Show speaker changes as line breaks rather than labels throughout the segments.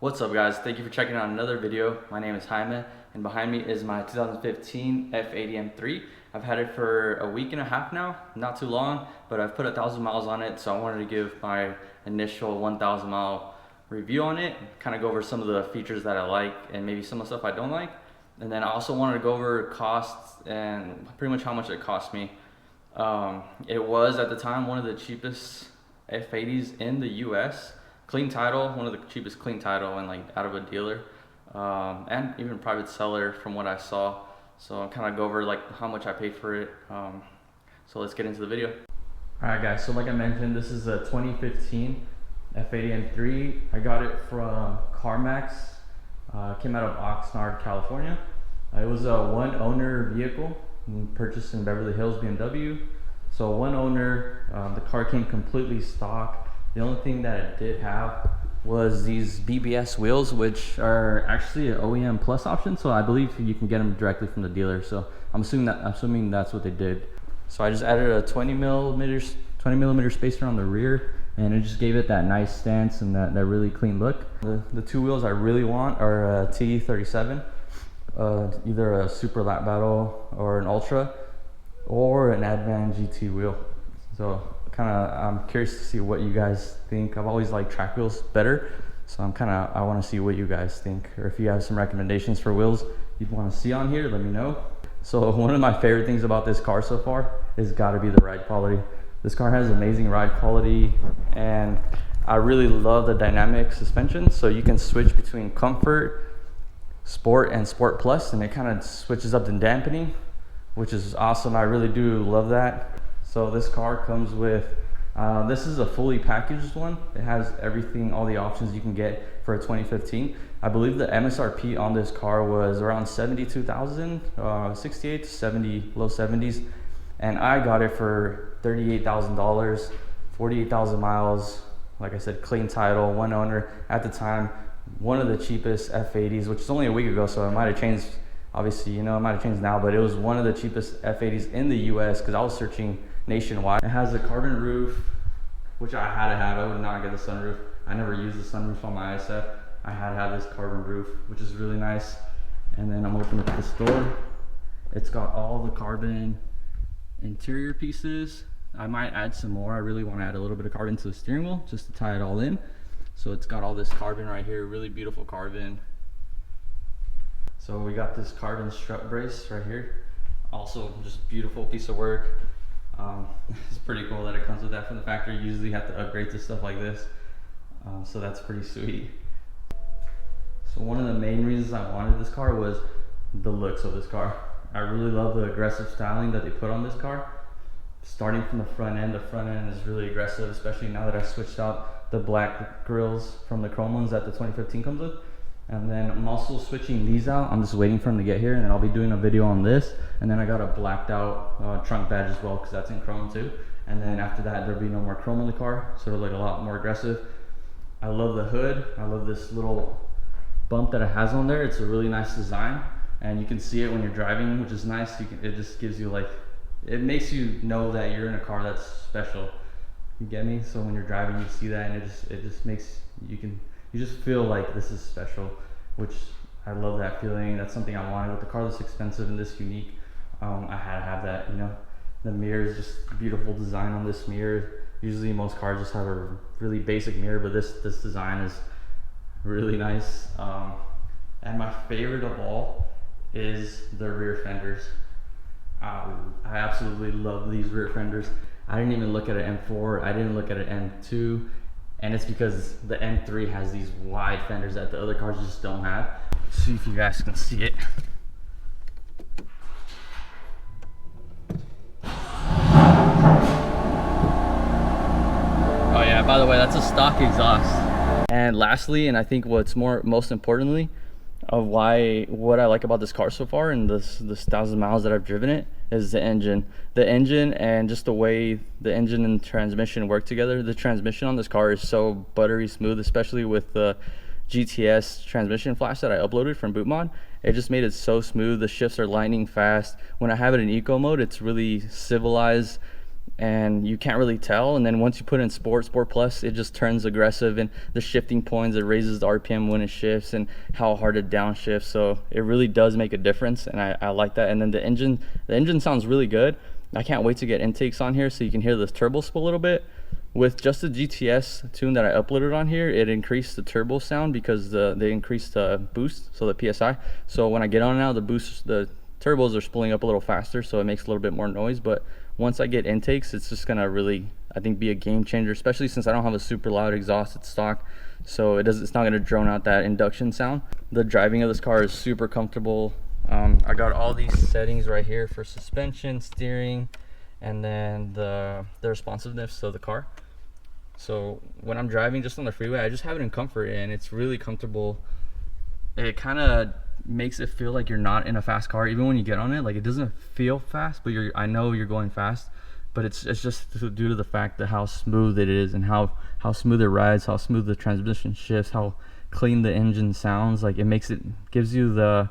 What's up guys, thank you for checking out another video. My name is Jaime and behind me is my 2015 F80 M3. I've had it for a week and a half now, not too long, but I've put 1,000 miles on it, so I wanted to give my initial 1,000 mile review on it, kind of go over some of the features that I like and maybe some of the stuff I don't like. And then I also wanted to go over costs and pretty much how much it cost me. It was at the time one of the cheapest F80s in the US. Clean title, one of the cheapest clean title and like out of a dealer, and even private seller from what I saw. So I'll kind of go over like how much I paid for it. So let's get into the video. Alright guys, so like I mentioned, this is a 2015 F80 M3. I got it from CarMax. Came out of Oxnard, California. It was a one owner vehicle purchased in Beverly Hills, BMW. So one owner, the car came completely stock. The only thing that it did have was these BBS wheels, which are actually an OEM plus option. So I believe you can get them directly from the dealer. So I'm assuming that's what they did. So I just added a 20 millimeter spacer on the rear, and it just gave it that nice stance and that really clean look. The two wheels I really want are a T37, either a Super Lap Battle or an Ultra, or an Advan GT wheel. So I'm curious to see what you guys think. I've always liked track wheels better, so I want to see what you guys think, or if you have some recommendations for wheels you'd want to see on here, let me know. So one of my favorite things about this car so far is got to be the ride quality. This car has amazing ride quality, and I really love the dynamic suspension. So you can switch between comfort, sport, and sport plus, and it kind of switches up the dampening, which is awesome. I really do love that. So this car comes with, this is a fully packaged one. It has everything, all the options you can get for a 2015. I believe the MSRP on this car was around 72,000, 68 to 70, low 70s. And I got it for $38,000, 48,000 miles. Like I said, clean title, one owner. At the time, one of the cheapest F80s, which is only a week ago, so it might have changed. Obviously, it might have changed now, but it was one of the cheapest F80s in the US because I was searching nationwide. It has a carbon roof, which I had to have. I would not get the sunroof. I never used the sunroof on my ISF. I had to have this carbon roof, which is really nice. And then I'm opening up this door. It's got all the carbon interior pieces. I might add some more. I really want to add a little bit of carbon to the steering wheel just to tie it all in. So it's got all this carbon right here, really beautiful carbon. So we got this carbon strut brace right here. Also just beautiful piece of work. It's pretty cool that it comes with that from the factory. You usually have to upgrade to stuff like this. So that's pretty sweet. So one of the main reasons I wanted this car was the looks of this car. I really love the aggressive styling that they put on this car. Starting from the front end is really aggressive, especially now that I switched out the black grills from the chrome ones that the 2015 comes with. And then I'm also switching these out. I'm just waiting for them to get here, and then I'll be doing a video on this. And then I got a blacked out trunk badge as well, because that's in chrome too. And then after that, there'll be no more chrome on the car, so it'll look a lot more aggressive. I love the hood. I love this little bump that it has on there. It's a really nice design, and you can see it when you're driving, which is nice. It just gives you it makes you know that you're in a car that's special. You get me? So when you're driving, you see that, and it just makes you just feel like this is special, which I love that feeling. That's something I wanted with the car this expensive and this unique. I had to have that, The mirror is just beautiful design on this mirror. Usually most cars just have a really basic mirror, but this design is really nice. And my favorite of all is the rear fenders. I absolutely love these rear fenders. I didn't even look at an M4. I didn't look at an M2. And it's because the M3 has these wide fenders that the other cars just don't have. Let's see if you guys can see it. Oh yeah, by the way, that's a stock exhaust. And lastly, and I think what's most importantly of what I like about this car so far and this 1,000 miles that I've driven it is the engine. The engine and just the way the engine and transmission work together. The transmission on this car is so buttery smooth, especially with the GTS transmission flash that I uploaded from BootMod. It just made it so smooth. The shifts are lightning fast. When I have it in eco mode, it's really civilized. and you can't really tell. And then once you put in sport plus, it just turns aggressive, and the shifting points, it raises the RPM when it shifts and how hard it downshifts. So it really does make a difference, and I like that. And then the engine sounds really good. I can't wait to get intakes on here so you can hear the turbo split a little bit. With just the GTS tune that I uploaded on here, it increased the turbo sound because they increased the boost, so the PSI. So when I get on now, the turbos are spooling up a little faster, so it makes a little bit more noise. But once I get intakes, it's just gonna really, I think, be a game changer, especially since I don't have a super loud exhaust at stock, so it's not gonna drone out that induction sound. The driving of this car is super comfortable. I got all these settings right here for suspension, steering, and then the responsiveness of the car. So when I'm driving just on the freeway, I just have it in comfort, and it's really comfortable. It kind of makes it feel like you're not in a fast car, even when you get on it. Like, it doesn't feel fast, but I know you're going fast, but it's just due to the fact that how smooth it is, and how smooth it rides, how smooth the transmission shifts, how clean the engine sounds. Like, gives you the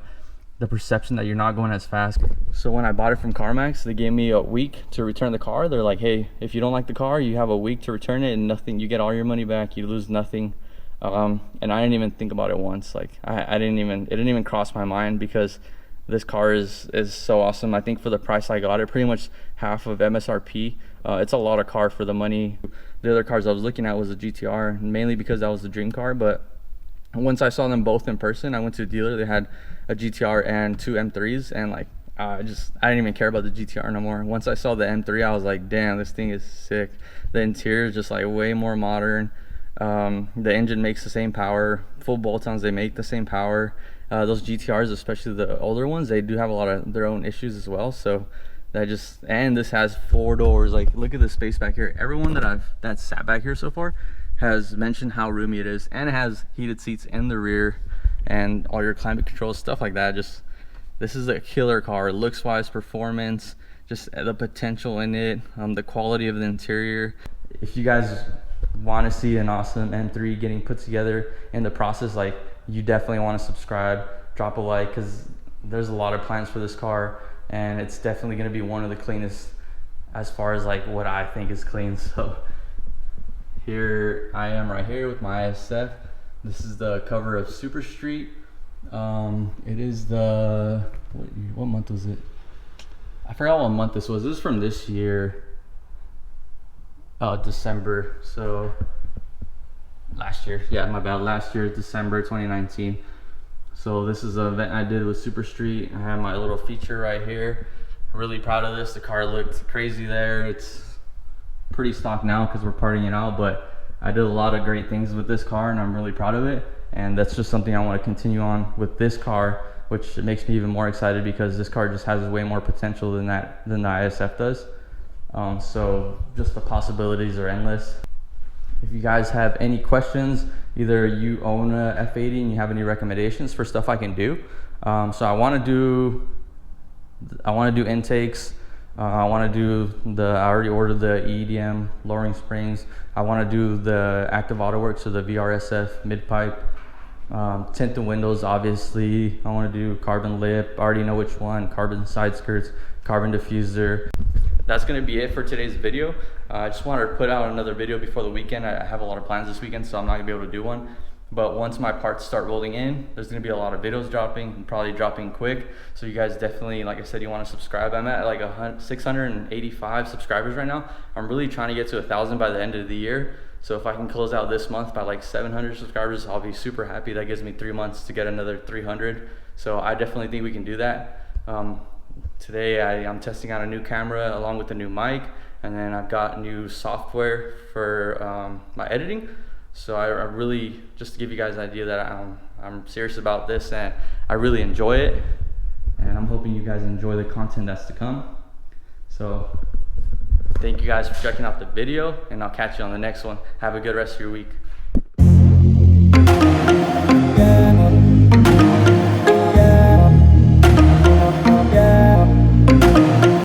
perception that you're not going as fast. So when I bought it from CarMax, they gave me a week to return the car. They're like, hey, if you don't like the car, you have a week to return it, and nothing, you get all your money back, you lose nothing. And I didn't even think about it once. Like, it didn't even cross my mind, because this car is so awesome. I think for the price I got it, pretty much half of MSRP. It's a lot of car for the money. The other cars I was looking at was a GTR, mainly because that was the dream car. But once I saw them both in person, I went to a dealer, they had a GTR and two M3s, and like, I didn't even care about the GTR no more. Once I saw the M3, I was like, damn, this thing is sick. The interior is just like way more modern. The engine makes the same power. Full bolt-ons, they make the same power. Those GTRs, especially the older ones, they do have a lot of their own issues as well. So and this has 4 doors. Like, look at the space back here. Everyone that's sat back here so far has mentioned how roomy it is, and it has heated seats in the rear and all your climate controls, stuff like that. This is a killer car, looks wise, performance, just the potential in it, the quality of the interior. If you guys want to see an awesome M3 getting put together in the process, like, you definitely want to subscribe, drop a like, because there's a lot of plans for this car, and it's definitely going to be one of the cleanest, as far as like what I think is clean. So here I am right here with my ISF. This is the cover of Super Street. It is what month was it? I forgot what month this was. This is from this year. Oh, December. So last year. Yeah, my bad. Last year, December 2019. So this is an event I did with Super Street. I have my little feature right here. Really proud of this. The car looked crazy there. It's pretty stock now because we're partying it out, but I did a lot of great things with this car, and I'm really proud of it. And that's just something I want to continue on with this car, which makes me even more excited, because this car just has way more potential than the ISF does. So just the possibilities are endless. If you guys have any questions, either you own a F80 and you have any recommendations for stuff I can do. So I want to do intakes. I want to do I already ordered the EDM lowering springs. I want to do the active auto work, so the VRSF mid pipe, tint the windows, obviously. I want to do carbon lip. I already know which one. Carbon side skirts, carbon diffuser. That's going to be it for today's video. I just wanted to put out another video before the weekend. I have a lot of plans this weekend, so I'm not going to be able to do one. But once my parts start rolling in, there's going to be a lot of videos dropping, and probably dropping quick. So you guys definitely, like I said, you want to subscribe. I'm at like 685 subscribers right now. I'm really trying to get to 1,000 by the end of the year. So if I can close out this month by like 700 subscribers, I'll be super happy. That gives me 3 months to get another 300. So I definitely think we can do that. Today I'm testing out a new camera along with a new mic, and then I've got new software for my editing. So I really, just to give you guys an idea that I'm serious about this, and I really enjoy it, and I'm hoping you guys enjoy the content that's to come. So thank you guys for checking out the video, and I'll catch you on the next one. Have a good rest of your week.